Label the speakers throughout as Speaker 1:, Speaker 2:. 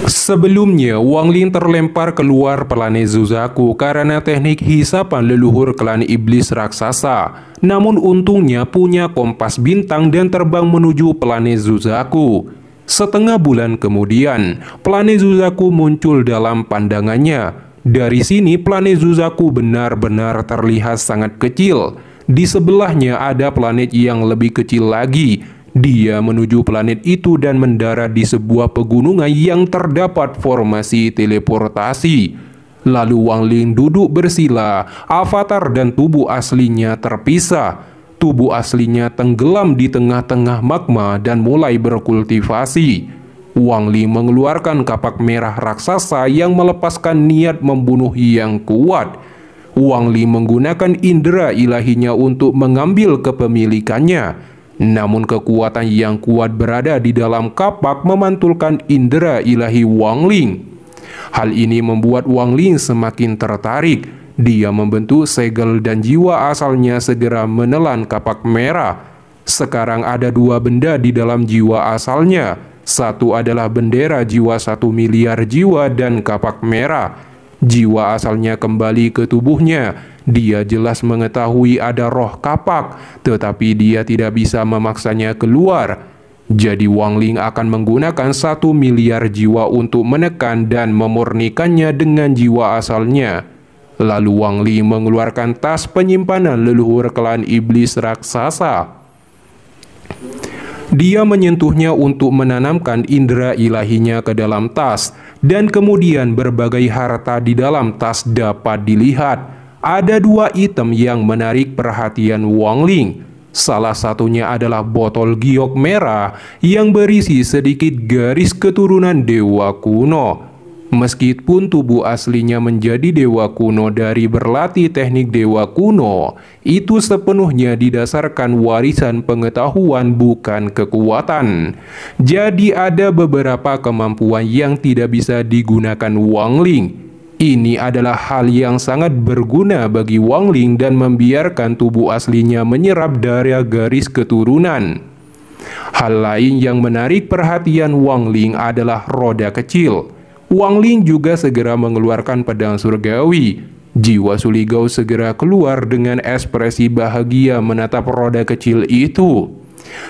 Speaker 1: Sebelumnya, Wang Ling terlempar keluar planet Zuzaku karena teknik hisapan leluhur klan iblis raksasa. Namun untungnya punya kompas bintang dan terbang menuju planet Zuzaku. Setengah bulan kemudian, planet Zuzaku muncul dalam pandangannya. Dari sini planet Zuzaku benar-benar terlihat sangat kecil. Di sebelahnya ada planet yang lebih kecil lagi. Dia menuju planet itu dan mendarat di sebuah pegunungan yang terdapat formasi teleportasi. Lalu Wang Ling duduk bersila, avatar dan tubuh aslinya terpisah. Tubuh aslinya tenggelam di tengah-tengah magma dan mulai berkultivasi. Wang Ling mengeluarkan kapak merah raksasa yang melepaskan niat membunuh yang kuat. Wang Ling menggunakan indera ilahinya untuk mengambil kepemilikannya. Namun kekuatan yang kuat berada di dalam kapak memantulkan indera ilahi Wang Ling. Hal ini membuat Wang Ling semakin tertarik. Dia membentuk segel dan jiwa asalnya segera menelan kapak merah. Sekarang ada dua benda di dalam jiwa asalnya. Satu adalah bendera jiwa 1 miliar jiwa dan kapak merah. Jiwa asalnya kembali ke tubuhnya. Dia jelas mengetahui ada roh kapak, tetapi dia tidak bisa memaksanya keluar. Jadi Wang Ling akan menggunakan 1 miliar jiwa untuk menekan dan memurnikannya dengan jiwa asalnya. Lalu Wang Ling mengeluarkan tas penyimpanan leluhur klan iblis raksasa. Dia menyentuhnya untuk menanamkan indera ilahinya ke dalam tas, dan kemudian berbagai harta di dalam tas dapat dilihat. Ada dua item yang menarik perhatian Wang Ling. Salah satunya adalah botol giok merah yang berisi sedikit garis keturunan dewa kuno. Meskipun tubuh aslinya menjadi dewa kuno dari berlatih teknik dewa kuno, itu sepenuhnya didasarkan warisan pengetahuan bukan kekuatan. Jadi ada beberapa kemampuan yang tidak bisa digunakan Wang Ling. Ini adalah hal yang sangat berguna bagi Wang Ling dan membiarkan tubuh aslinya menyerap darah garis keturunan. Hal lain yang menarik perhatian Wang Ling adalah roda kecil. Wang Ling juga segera mengeluarkan pedang surgawi. Jiwa Suligao segera keluar dengan ekspresi bahagia menatap roda kecil itu.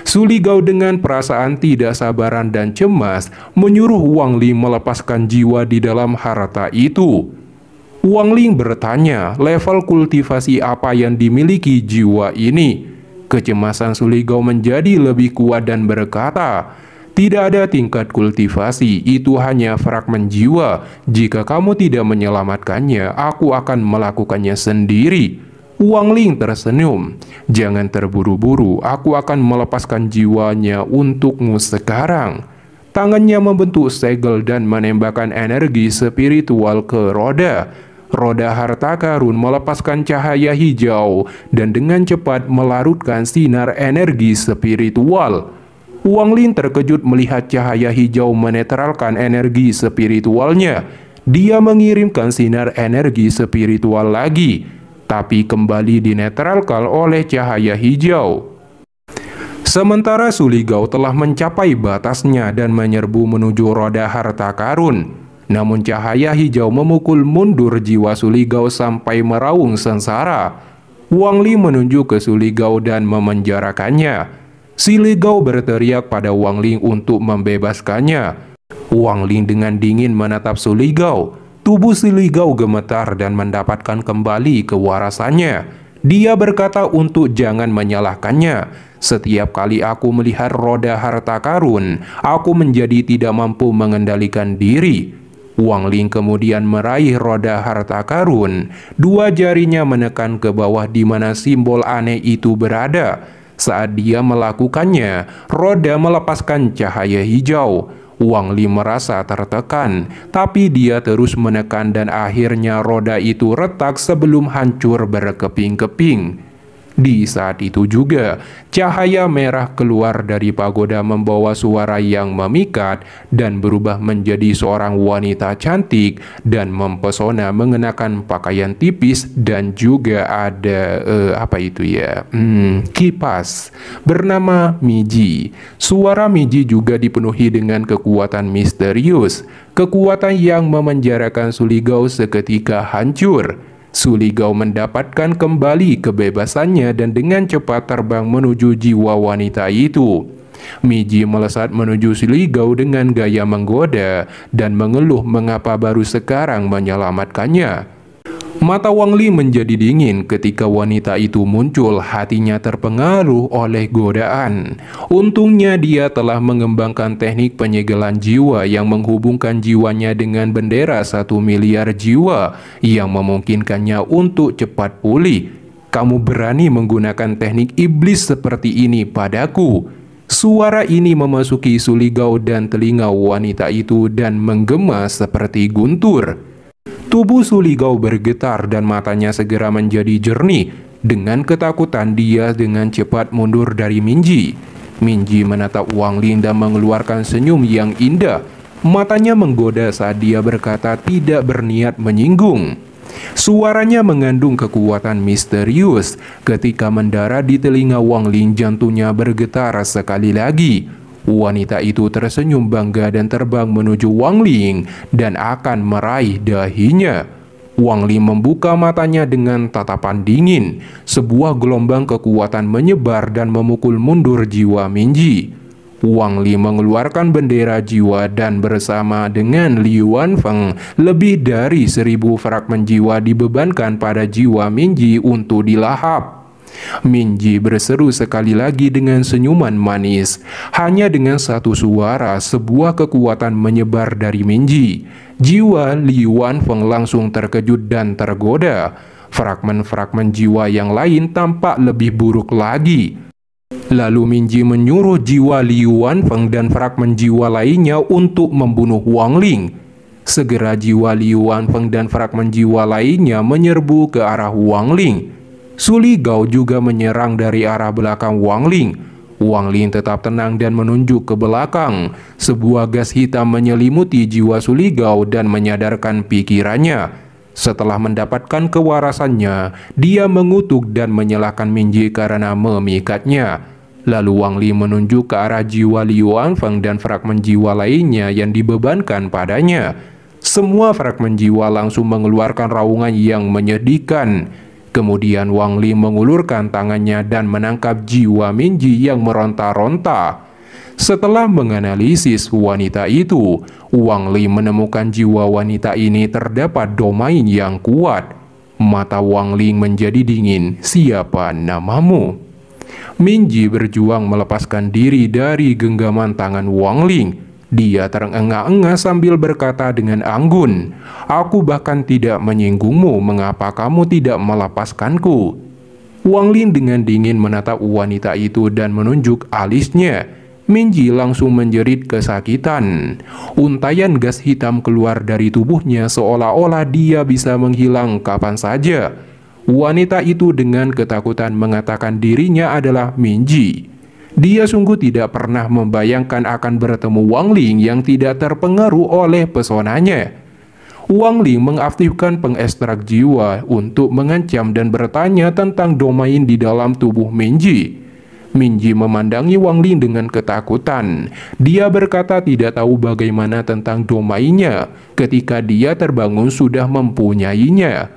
Speaker 1: Suligao dengan perasaan tidak sabaran dan cemas menyuruh Wang Ling melepaskan jiwa di dalam harta itu. Wang Ling bertanya level kultivasi apa yang dimiliki jiwa ini. Kecemasan Suligao menjadi lebih kuat dan berkata, "Tidak ada tingkat kultivasi, itu hanya fragmen jiwa. Jika kamu tidak menyelamatkannya, aku akan melakukannya sendiri." Wang Ling tersenyum. "Jangan terburu-buru, aku akan melepaskan jiwanya untukmu sekarang." Tangannya membentuk segel dan menembakkan energi spiritual ke roda. Roda harta karun melepaskan cahaya hijau dan dengan cepat melarutkan sinar energi spiritual. Wang Ling terkejut melihat cahaya hijau menetralkan energi spiritualnya. Dia mengirimkan sinar energi spiritual lagi, tapi kembali dinetralkan oleh cahaya hijau. Sementara Suligao telah mencapai batasnya dan menyerbu menuju roda harta karun. Namun cahaya hijau memukul mundur jiwa Suligao sampai meraung sengsara. Wang Ling menunjuk ke Suligao dan memenjarakannya. Suligao berteriak pada Wang Ling untuk membebaskannya. Wang Ling dengan dingin menatap Suligao. Tubuh Suligao gemetar dan mendapatkan kembali kewarasannya. Dia berkata untuk jangan menyalahkannya. "Setiap kali aku melihat roda harta karun, aku menjadi tidak mampu mengendalikan diri." Wang Ling kemudian meraih roda harta karun. Dua jarinya menekan ke bawah di mana simbol aneh itu berada. Saat dia melakukannya, roda melepaskan cahaya hijau. Wang Ling merasa tertekan, tapi dia terus menekan dan akhirnya roda itu retak sebelum hancur berkeping-keping. Di saat itu juga, cahaya merah keluar dari pagoda membawa suara yang memikat dan berubah menjadi seorang wanita cantik dan mempesona mengenakan pakaian tipis dan juga ada kipas bernama Miji. Suara Miji juga dipenuhi dengan kekuatan misterius, kekuatan yang memenjarakan Suligao seketika hancur. Suligao mendapatkan kembali kebebasannya dan dengan cepat terbang menuju jiwa wanita itu. Miji melesat menuju Suligao dengan gaya menggoda dan mengeluh mengapa baru sekarang menyelamatkannya. Mata Wang Ling menjadi dingin ketika wanita itu muncul, hatinya terpengaruh oleh godaan. Untungnya dia telah mengembangkan teknik penyegelan jiwa yang menghubungkan jiwanya dengan bendera 1 miliar jiwa yang memungkinkannya untuk cepat pulih. Kamu berani menggunakan teknik iblis seperti ini padaku? Suara ini memasuki Suligao dan telinga wanita itu dan menggema seperti guntur. Tubuh Suligao bergetar dan matanya segera menjadi jernih. Dengan ketakutan dia dengan cepat mundur dari Minji. Minji menatap Wang Ling dan mengeluarkan senyum yang indah. Matanya menggoda saat dia berkata tidak berniat menyinggung. Suaranya mengandung kekuatan misterius. Ketika mendarat di telinga Wang Ling, jantungnya bergetar sekali lagi. Wanita itu tersenyum bangga dan terbang menuju Wang Ling dan akan meraih dahinya. Wang Ling membuka matanya dengan tatapan dingin. Sebuah gelombang kekuatan menyebar dan memukul mundur jiwa Minji. Wang Ling mengeluarkan bendera jiwa dan bersama dengan Liu Wanfeng, lebih dari 1000 fragmen jiwa dibebankan pada jiwa Minji untuk dilahap. Minji berseru sekali lagi dengan senyuman manis. Hanya dengan satu suara, sebuah kekuatan menyebar dari Minji. Jiwa Liu Wanfeng langsung terkejut dan tergoda. Fragmen-fragmen jiwa yang lain tampak lebih buruk lagi. Lalu Minji menyuruh jiwa Liu Wanfeng dan fragmen jiwa lainnya untuk membunuh Wang Ling. Segera jiwa Liu Wanfeng dan fragmen jiwa lainnya menyerbu ke arah Wang Ling. Suligao juga menyerang dari arah belakang Wang Ling. Wang Ling tetap tenang dan menunjuk ke belakang. Sebuah gas hitam menyelimuti jiwa Suligao dan menyadarkan pikirannya. Setelah mendapatkan kewarasannya, dia mengutuk dan menyalahkan Minji karena memikatnya. Lalu Wang Ling menunjuk ke arah jiwa Liu Wanfeng dan fragmen jiwa lainnya yang dibebankan padanya. Semua fragmen jiwa langsung mengeluarkan raungan yang menyedihkan. Kemudian Wang Ling mengulurkan tangannya dan menangkap jiwa Minji yang meronta-ronta. Setelah menganalisis wanita itu, Wang Ling menemukan jiwa wanita ini terdapat domain yang kuat. Mata Wang Ling menjadi dingin. Siapa namamu? Minji berjuang melepaskan diri dari genggaman tangan Wang Ling. Dia terengah-engah sambil berkata dengan anggun, "Aku bahkan tidak menyinggungmu, mengapa kamu tidak melepaskanku?" Wang Ling dengan dingin menatap wanita itu dan menunjuk alisnya. Minji langsung menjerit kesakitan. Untaian gas hitam keluar dari tubuhnya seolah-olah dia bisa menghilang kapan saja. Wanita itu dengan ketakutan mengatakan dirinya adalah Minji. Dia sungguh tidak pernah membayangkan akan bertemu Wang Ling yang tidak terpengaruh oleh pesonanya. Wang Ling mengaktifkan pengekstrak jiwa untuk mengancam dan bertanya tentang domain di dalam tubuh Minji. Minji memandangi Wang Ling dengan ketakutan. Dia berkata tidak tahu bagaimana tentang domainnya. Ketika dia terbangun sudah mempunyainya.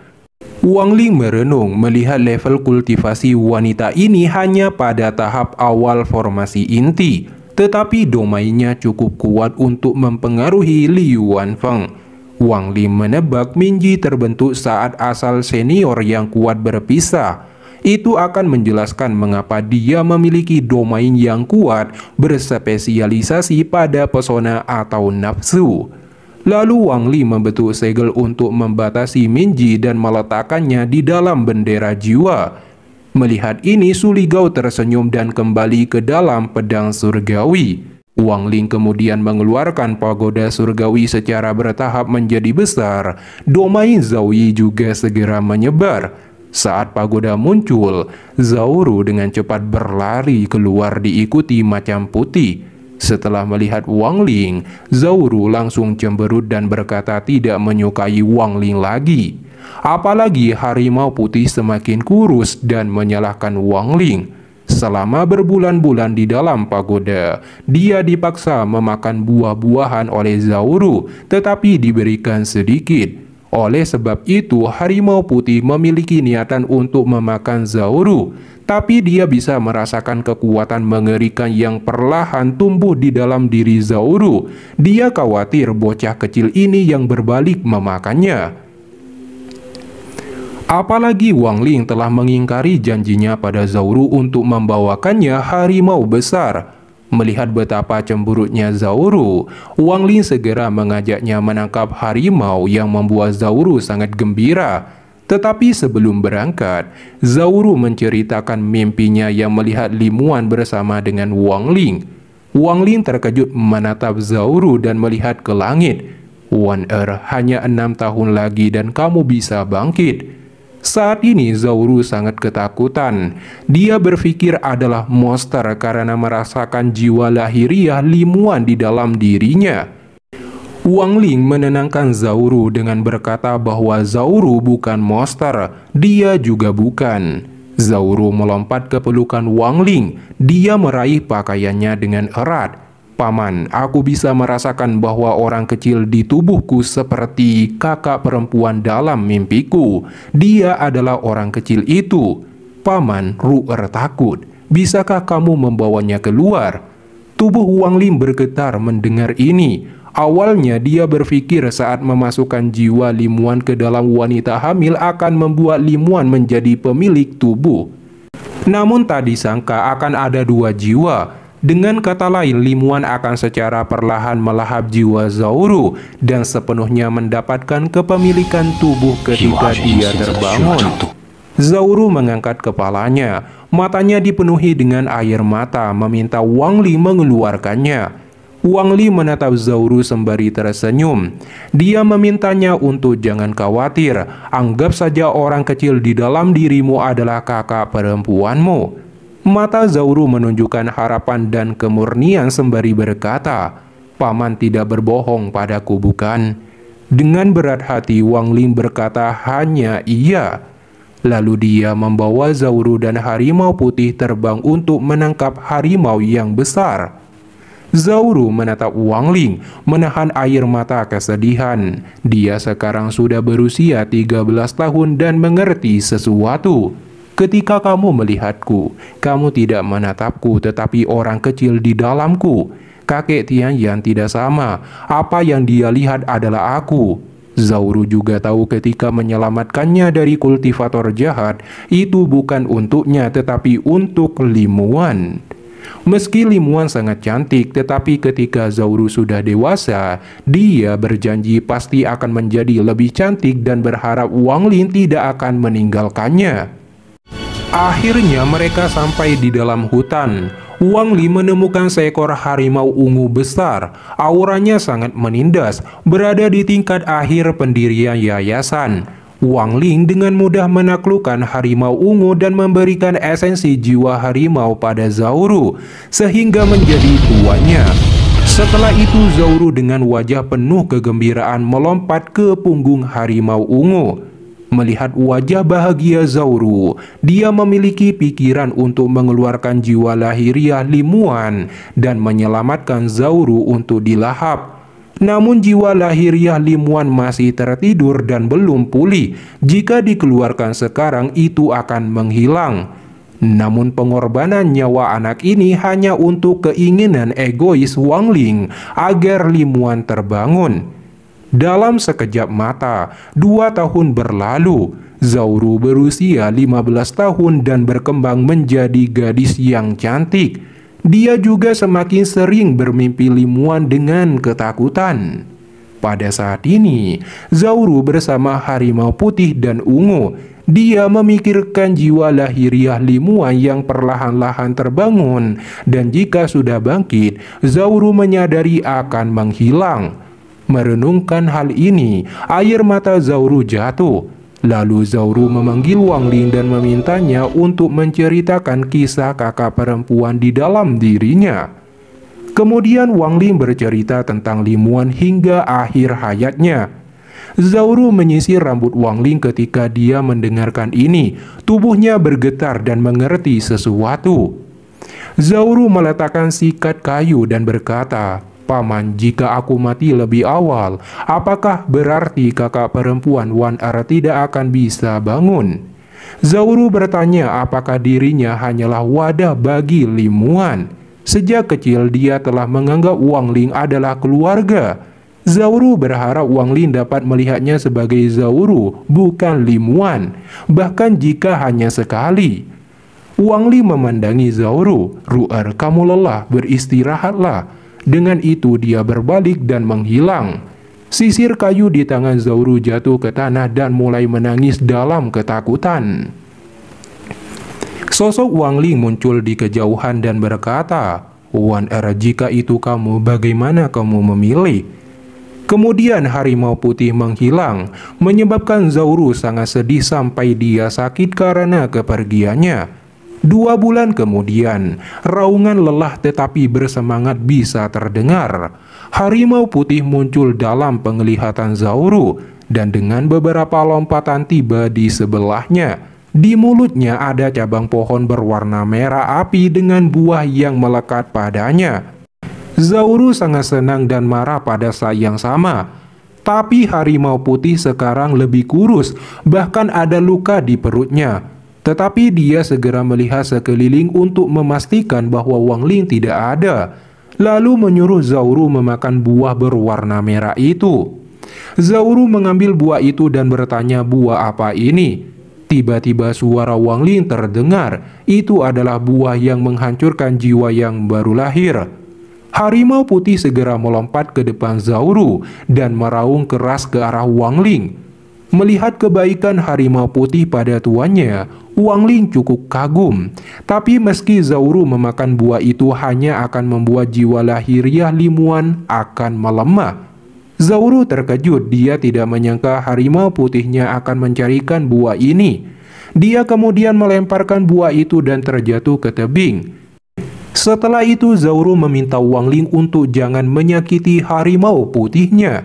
Speaker 1: Wang Ling merenung melihat level kultivasi wanita ini hanya pada tahap awal formasi inti, tetapi domainnya cukup kuat untuk mempengaruhi Liu Wanfeng. Wang Ling menebak Minji terbentuk saat asal senior yang kuat berpisah. Itu akan menjelaskan mengapa dia memiliki domain yang kuat berspesialisasi pada pesona atau nafsu. Lalu Wang Ling membentuk segel untuk membatasi Minji dan meletakkannya di dalam bendera jiwa. Melihat ini, Suligao tersenyum dan kembali ke dalam pedang surgawi. Wang Ling kemudian mengeluarkan pagoda surgawi secara bertahap menjadi besar. Domain Zhao Yi juga segera menyebar. Saat pagoda muncul, Zauru dengan cepat berlari keluar diikuti Macan Putih. Setelah melihat Wang Ling, Zauru langsung cemberut dan berkata tidak menyukai Wang Ling lagi. Apalagi Harimau Putih semakin kurus dan menyalahkan Wang Ling. Selama berbulan-bulan di dalam pagoda, dia dipaksa memakan buah-buahan oleh Zauru, tetapi diberikan sedikit. Oleh sebab itu, Harimau Putih memiliki niatan untuk memakan Zauru, tapi dia bisa merasakan kekuatan mengerikan yang perlahan tumbuh di dalam diri Zauru. Dia khawatir bocah kecil ini yang berbalik memakannya. Apalagi Wang Ling telah mengingkari janjinya pada Zauru untuk membawakannya harimau besar. Melihat betapa cemberutnya Zauru, Wang Ling segera mengajaknya menangkap harimau yang membuat Zauru sangat gembira. Tetapi sebelum berangkat, Zauru menceritakan mimpinya yang melihat Limuan bersama dengan Wang Ling. Wang Ling terkejut menatap Zauru dan melihat ke langit. "Wan hanya 6 tahun lagi dan kamu bisa bangkit." Saat ini Zauru sangat ketakutan. Dia berpikir adalah monster karena merasakan jiwa lahiriah Limuan di dalam dirinya. Wang Ling menenangkan Zauru dengan berkata bahwa Zauru bukan monster, dia juga bukan. Zauru melompat ke pelukan Wang Ling. Dia meraih pakaiannya dengan erat. "Paman, aku bisa merasakan bahwa orang kecil di tubuhku seperti kakak perempuan dalam mimpiku. Dia adalah orang kecil itu." "Paman," Ru'er takut. "Bisakah kamu membawanya keluar?" Tubuh Wang Ling bergetar mendengar ini. Awalnya dia berpikir saat memasukkan jiwa Limuan ke dalam wanita hamil akan membuat Limuan menjadi pemilik tubuh. Namun tak disangka akan ada 2 jiwa. Dengan kata lain, Limuan akan secara perlahan melahap jiwa Zauru dan sepenuhnya mendapatkan kepemilikan tubuh ketika dia terbangun. Zauru mengangkat kepalanya, matanya dipenuhi dengan air mata, meminta Wang Ling mengeluarkannya. Wang Ling menatap Zauru sembari tersenyum. Dia memintanya untuk jangan khawatir, anggap saja orang kecil di dalam dirimu adalah kakak perempuanmu. Mata Zauru menunjukkan harapan dan kemurnian sembari berkata, "Paman tidak berbohong padaku, bukan?" Dengan berat hati Wang Ling berkata hanya iya. Lalu dia membawa Zauru dan Harimau Putih terbang untuk menangkap harimau yang besar. Zauru menatap Wang Ling, menahan air mata kesedihan. Dia sekarang sudah berusia 13 tahun dan mengerti sesuatu. "Ketika kamu melihatku, kamu tidak menatapku tetapi orang kecil di dalamku. Kakek Tianyan tidak sama, apa yang dia lihat adalah aku." Zauru juga tahu ketika menyelamatkannya dari kultivator jahat, itu bukan untuknya tetapi untuk Limuan. Meski Limuan sangat cantik, tetapi ketika Zauru sudah dewasa, dia berjanji pasti akan menjadi lebih cantik dan berharap Wang Ling tidak akan meninggalkannya. Akhirnya mereka sampai di dalam hutan. Wang Ling menemukan seekor harimau ungu besar. Auranya sangat menindas, berada di tingkat akhir pendirian yayasan. Wang Ling dengan mudah menaklukkan harimau ungu dan memberikan esensi jiwa harimau pada Zauru, sehingga menjadi tuannya. Setelah itu Zauru dengan wajah penuh kegembiraan melompat ke punggung harimau ungu. Melihat wajah bahagia Zauru, dia memiliki pikiran untuk mengeluarkan jiwa lahiriah Limuan dan menyelamatkan Zauru untuk dilahap. Namun jiwa lahiriah Limuan masih tertidur dan belum pulih. Jika dikeluarkan sekarang, itu akan menghilang. Namun pengorbanan nyawa anak ini hanya untuk keinginan egois Wang Ling agar Limuan terbangun. Dalam sekejap mata, 2 tahun berlalu. Zauru berusia 15 tahun dan berkembang menjadi gadis yang cantik. Dia juga semakin sering bermimpi Limuan dengan ketakutan. Pada saat ini, Zauru bersama Harimau Putih dan Ungu. Dia memikirkan jiwa lahiriah Limuan yang perlahan-lahan terbangun, dan jika sudah bangkit, Zauru menyadari akan menghilang. Merenungkan hal ini, air mata Zauru jatuh. Lalu Zauru memanggil Wang Ling dan memintanya untuk menceritakan kisah kakak perempuan di dalam dirinya. Kemudian Wang Ling bercerita tentang Lim Wan hingga akhir hayatnya. Zauru menyisir rambut Wang Ling ketika dia mendengarkan ini. Tubuhnya bergetar dan mengerti sesuatu. Zauru meletakkan sikat kayu dan berkata, "Paman, jika aku mati lebih awal, apakah berarti kakak perempuan Wan Er tidak akan bisa bangun?" Zauru bertanya apakah dirinya hanyalah wadah bagi Lim Wan. Sejak kecil dia telah menganggap Wang Ling adalah keluarga. Zauru berharap Wang Ling dapat melihatnya sebagai Zauru, bukan Lim Wan, bahkan jika hanya sekali. Wang Ling memandangi Zauru. "Ru'er, kamu lelah, beristirahatlah." Dengan itu dia berbalik dan menghilang. Sisir kayu di tangan Zauru jatuh ke tanah dan mulai menangis dalam ketakutan. Sosok Wang Ling muncul di kejauhan dan berkata, "Wan Er, jika itu kamu, bagaimana kamu memilih?" Kemudian harimau putih menghilang, menyebabkan Zauru sangat sedih sampai dia sakit karena kepergiannya. 2 bulan kemudian, raungan lelah tetapi bersemangat bisa terdengar. Harimau putih muncul dalam penglihatan Zauru dan dengan beberapa lompatan tiba di sebelahnya. Di mulutnya ada cabang pohon berwarna merah api dengan buah yang melekat padanya. Zauru sangat senang dan marah pada saat yang sama. Tapi harimau putih sekarang lebih kurus, bahkan ada luka di perutnya. Tetapi dia segera melihat sekeliling untuk memastikan bahwa Wang Ling tidak ada. Lalu menyuruh Zauru memakan buah berwarna merah itu. Zauru mengambil buah itu dan bertanya, "Buah apa ini?" Tiba-tiba suara Wang Ling terdengar. Itu adalah buah yang menghancurkan jiwa yang baru lahir. Harimau putih segera melompat ke depan Zauru dan meraung keras ke arah Wang Ling. Melihat kebaikan harimau putih pada tuannya, Wang Ling cukup kagum. Tapi meski Zauru memakan buah itu hanya akan membuat jiwa lahiriah Lim Wan akan melemah. Zauru terkejut, dia tidak menyangka harimau putihnya akan mencarikan buah ini. Dia kemudian melemparkan buah itu dan terjatuh ke tebing. Setelah itu Zauru meminta Wang Ling untuk jangan menyakiti harimau putihnya.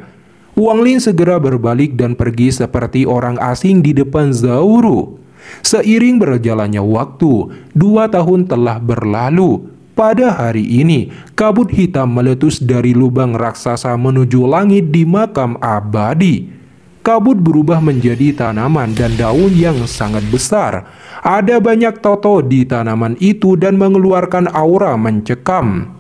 Speaker 1: Wang Ling segera berbalik dan pergi seperti orang asing di depan Zauru. Seiring berjalannya waktu, 2 tahun telah berlalu. Pada hari ini, kabut hitam meletus dari lubang raksasa menuju langit di makam abadi. Kabut berubah menjadi tanaman dan daun yang sangat besar. Ada banyak toto di tanaman itu dan mengeluarkan aura mencekam.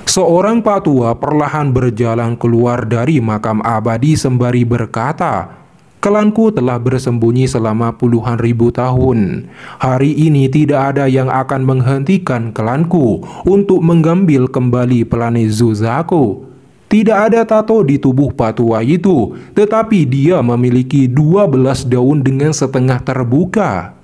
Speaker 1: Seorang pak tua perlahan berjalan keluar dari makam abadi sembari berkata, "Klanku telah bersembunyi selama puluhan ribu tahun. Hari ini tidak ada yang akan menghentikan klanku untuk mengambil kembali planet Zuzaku." Tidak ada tato di tubuh pak tua itu, tetapi dia memiliki 12 daun dengan setengah terbuka.